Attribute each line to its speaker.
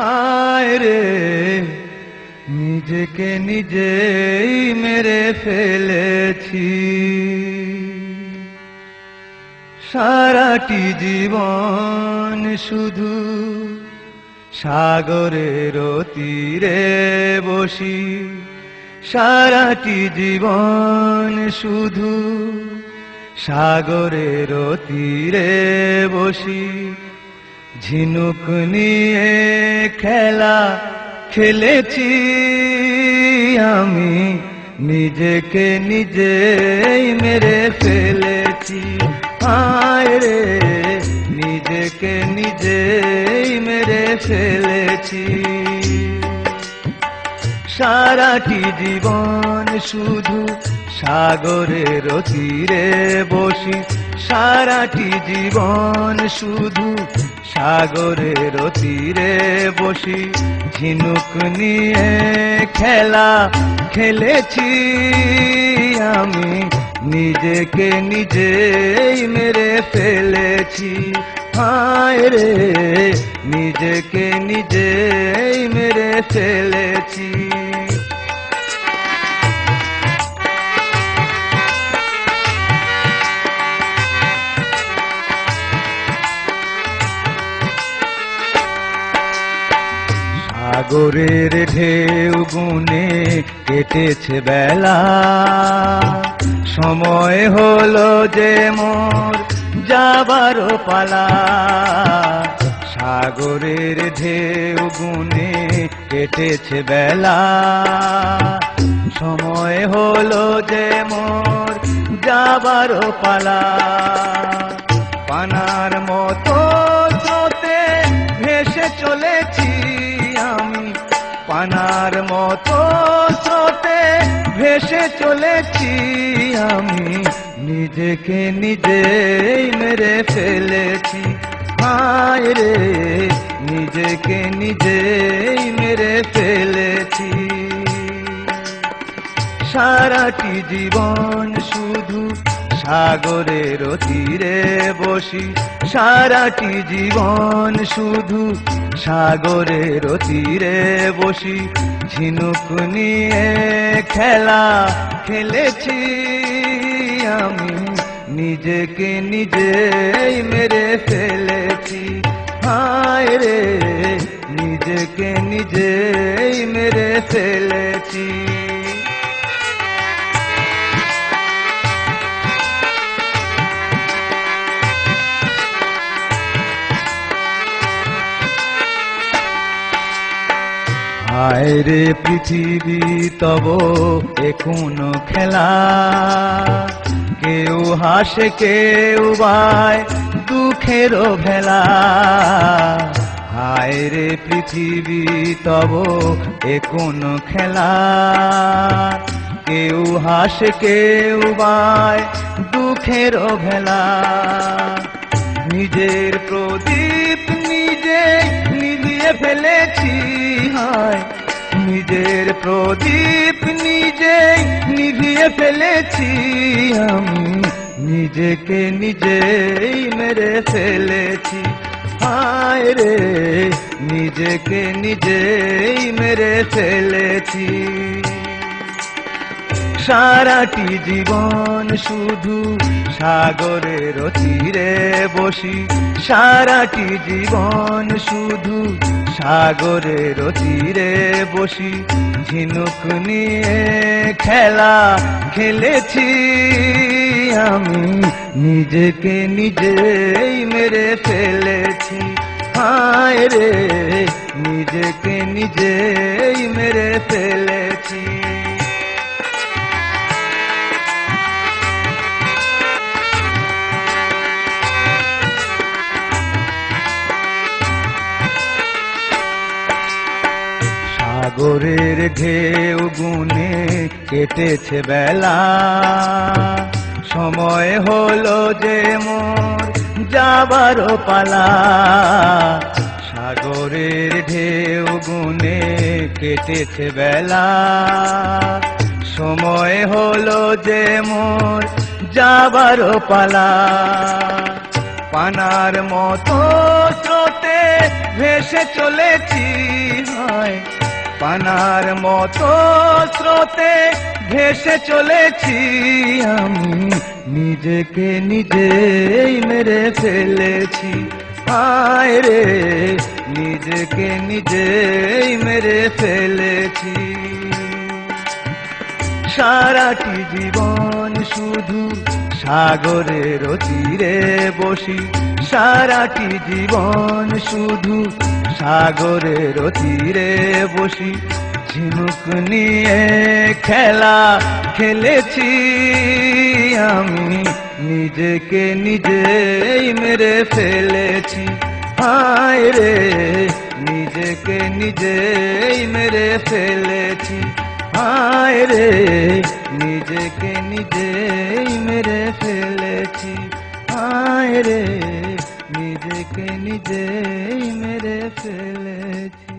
Speaker 1: হায় রে নিজেকে নিজেই মেরে ফেলেছি। সারাটি জীবন শুধু সাগরের তীরে বসি, সারাটি জীবন শুধু সাগরের তীরে বসি। ঝিনুক নিয়ে খেলা খেলেছি আমি, নিজেকে নিজেই মেরে ফেলেছি। হায় রে নিজেকে নিজেই মেরে ফেলেছি। সারাটি জীবন শুধু সাগরের তীরে বসি, সারাটি জীবন শুধু সাগরের তীরে বসি। ঝিনুক নিয়ে খেলা খেলেছি আমি, নিজেকে নিজেই মেরে ফেলেছি। হায় রে নিজেকে নিজেই মেরে ফেলেছি। সাগরের ঢেউ গুনে কেটেছে বেলা, সময় হলো যে মোর যাবার পালা। সাগরের ঢেউ গুনে কেটেছে বেলা, সময় হলো যে মোর যাবার পালা। পানার মতো স্রোতে ভেসে চলেছি আমি, পানার মতো স্রোতে ভেসে চলেছি আমি, নিজেকে নিজেই মেরে ফেলেছি। হায় রে নিজেকে নিজেই মেরে ফেলেছি। সারাটি জীবন শুধু সাগরের তীরে বসি, সারাটি জীবন শুধু সাগরের তীরে বসি। ঝিনুক নিয়ে খেলা খেলেছি আমি, নিজেকে নিজেই মেরে ফেলেছি। হায় রে নিজেকে নিজেই মেরে ফেলেছি। হায় রে পৃথিবী তব এখন খেলা, কেউ হাসে কেউ বায় দুঃখের ভেলা। হায় রে পৃথিবী তব এখন খেলা, কেউ হাসে কেউ বায় দুঃখের ভেলা। নিজের প্রদীপ নিজে নিভিয়ে ফেলেছি, হায় নিজের প্রদীপ নিজে নিভিয়ে ফেলেছি আমি, নিজেকে নিজেই মেরে ফেলেছি। হায় রে নিজেকে নিজেই মেরে ফেলেছি। সারাটি জীবন শুধু সাগরের তীরে বসি, সারাটি জীবন শুধু সাগরের তীরে বসি। ঝিনুক নিয়ে খেলা খেলেছি আমি, নিজেকে নিজেই মেরে ফেলেছি। হায় রে নিজেকে নিজেই মেরে ফেলেছি। সাগরের ঢেউ গুনে কেটেছে বেলা, সময় হলো যে মোর যাবার পালা। সাগরের ঢেউ গুনে কেটেছে বেলা, সময় হলো যে মোর যাবার পালা। পানার মতো স্রোতে ভেসে চলেছি হায় পানার মতো স্রোতে ভেসে চলেছি আমি নিজেকে নিজেই মেরে ফেলেছি হায় রে নিজেকে নিজেই মেরে ফেলেছি সারাটি জীবন শুধু সাগরের তীরে বসি সারাটি জীবন শুধু সাগরের তীরে বসি ঝিনুক নিয়ে খেলা খেলেছি আমি নিজেকে নিজেই মেরে ফেলেছি হায় রে নিজেকে নিজেই মেরে ফেলেছি হায় রে নিজেকে নিজেই মেরে ফেলেছি হায় রে নিজেকে নিজেই মেরে ফেলেছি